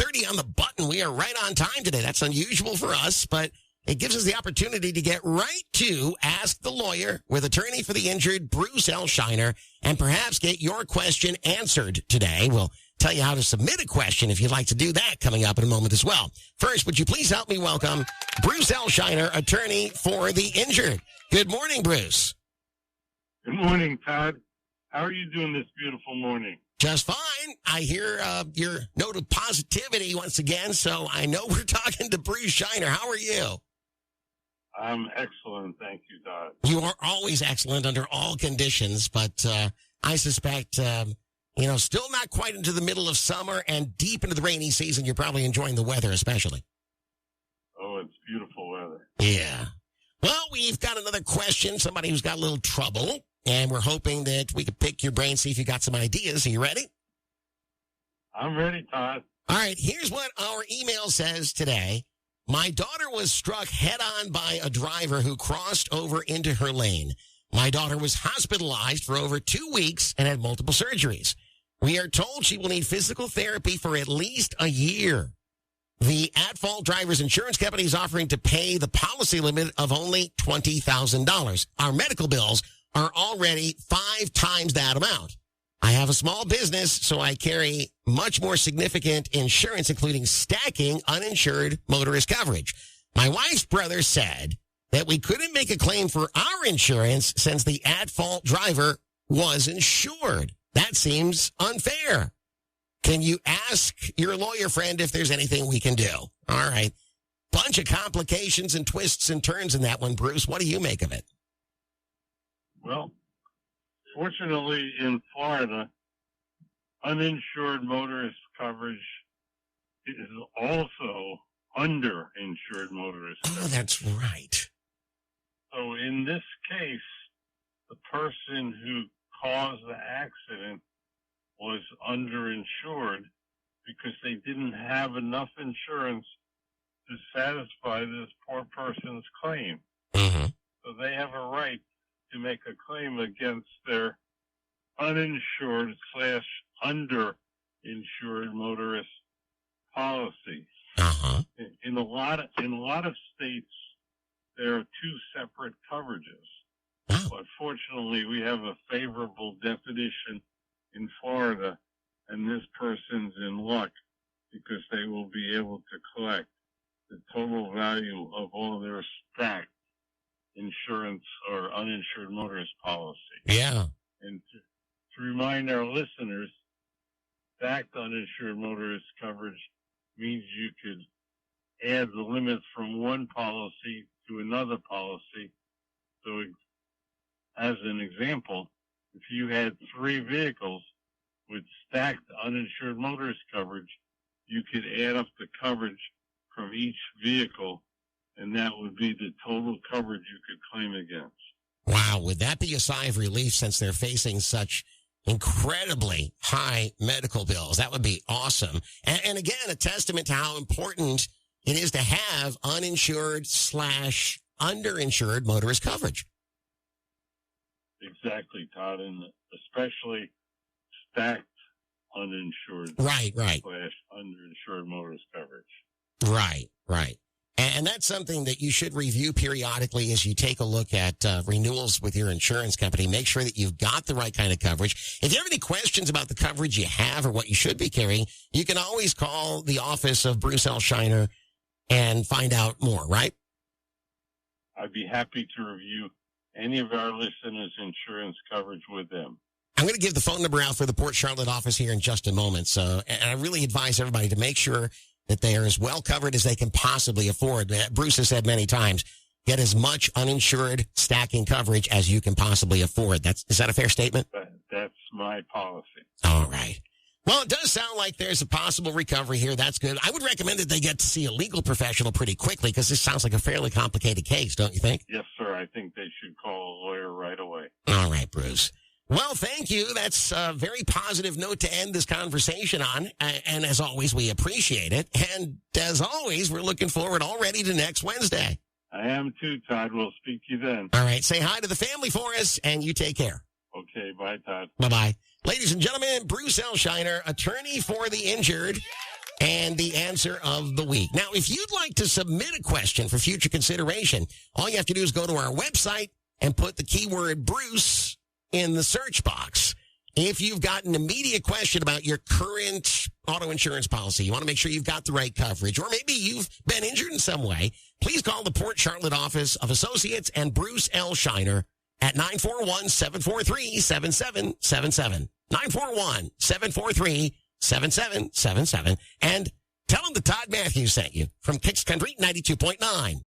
8:30 on the button. We are right on time today. That's unusual for us, but it gives us the opportunity to get right to Ask the Lawyer with attorney for the injured, Bruce L. Scheiner, and perhaps get your question answered today. We'll tell you how to submit a question if you'd like to do that coming up in a moment as well. First, would you please help me welcome Bruce L. Scheiner, attorney for the injured. Good morning, Bruce. Good morning, Todd. How are you doing this beautiful morning? Just fine. I hear your note of positivity once again, so I know we're talking to Bruce Scheiner. How are you? I'm excellent. Thank you, Todd. You are always excellent under all conditions, but I suspect, still not quite into the middle of summer and deep into the rainy season. You're probably enjoying the weather especially. Oh, it's beautiful weather. Yeah. Well, we've got another question, somebody who's got a little trouble, and we're hoping that we could pick your brain, see if you got some ideas. Are you ready? I'm ready, Todd. All right, here's what our email says today. My daughter was struck head-on by a driver who crossed over into her lane. My daughter was hospitalized for over 2 weeks and had multiple surgeries. We are told she will need physical therapy for at least a year. The at-fault driver's insurance company is offering to pay the policy limit of only $20,000. Our medical bills are already 5 times that amount. I have a small business, so I carry much more significant insurance, including stacking uninsured motorist coverage. My wife's brother said that we couldn't make a claim for our insurance since the at-fault driver was insured. That seems unfair. Can you ask your lawyer friend if there's anything we can do? All right. Bunch of complications and twists and turns in that one, Bruce. What do you make of it? Well, fortunately, in Florida, uninsured motorist coverage is also underinsured motorist coverage. Oh, that's right. So in this case, the person who caused the accident was underinsured because they didn't have enough insurance to satisfy this poor person's claim. Mm-hmm. So they have a right to make a claim against their uninsured / underinsured motorist policy. Uh-huh. In a lot of states, there are 2 separate coverages. Oh. But fortunately, we have a favorable definition in Florida, and this person's in luck because they will be able to collect the total value of all of their stacked insurance or uninsured motorist policy. Yeah. And to remind our listeners, stacked uninsured motorist coverage means you could add the limits from one policy to another policy. So as an example, if you had 3 vehicles with stacked uninsured motorist coverage, you could add up the coverage from each vehicle, and that would be the total coverage you could claim against. Wow. Would that be a sigh of relief since they're facing such incredibly high medical bills? That would be awesome. And again, a testament to how important it is to have uninsured / underinsured motorist coverage. Exactly, Todd, and especially stacked uninsured Right. / underinsured motorist coverage. Right. And that's something that you should review periodically as you take a look at renewals with your insurance company. Make sure that you've got the right kind of coverage. If you have any questions about the coverage you have or what you should be carrying, you can always call the office of Bruce L. Scheiner and find out more, right? I'd be happy to review any of our listeners' insurance coverage with them. I'm going to give the phone number out for the Port Charlotte office here in just a moment. So, and I really advise everybody to make sure that they are as well covered as they can possibly afford. Bruce has said many times, get as much uninsured stacking coverage as you can possibly afford. Is that a fair statement? That's my policy. All right. Well, it does sound like there's a possible recovery here. That's good. I would recommend that they get to see a legal professional pretty quickly because this sounds like a fairly complicated case, don't you think? Yes, sir. I think they should call a lawyer right away. All right, Bruce. Well, thank you. That's a very positive note to end this conversation on. And as always, we appreciate it. And as always, we're looking forward already to next Wednesday. I am too, Todd. We'll speak to you then. All right. Say hi to the family for us, and you take care. Okay. Bye, Todd. Bye-bye. Ladies and gentlemen, Bruce L. Scheiner, attorney for the injured. and the answer of the week. Now, if you'd like to submit a question for future consideration, all you have to do is go to our website and put the keyword Bruce in the search box. If you've got an immediate question about your current auto insurance policy, you want to make sure you've got the right coverage, or maybe you've been injured in some way, please call the Port Charlotte office of Associates and Bruce L. Scheiner at 941-743-7777. 941-743-7777. And tell them that Todd Matthews sent you from Kicks Country 92.9.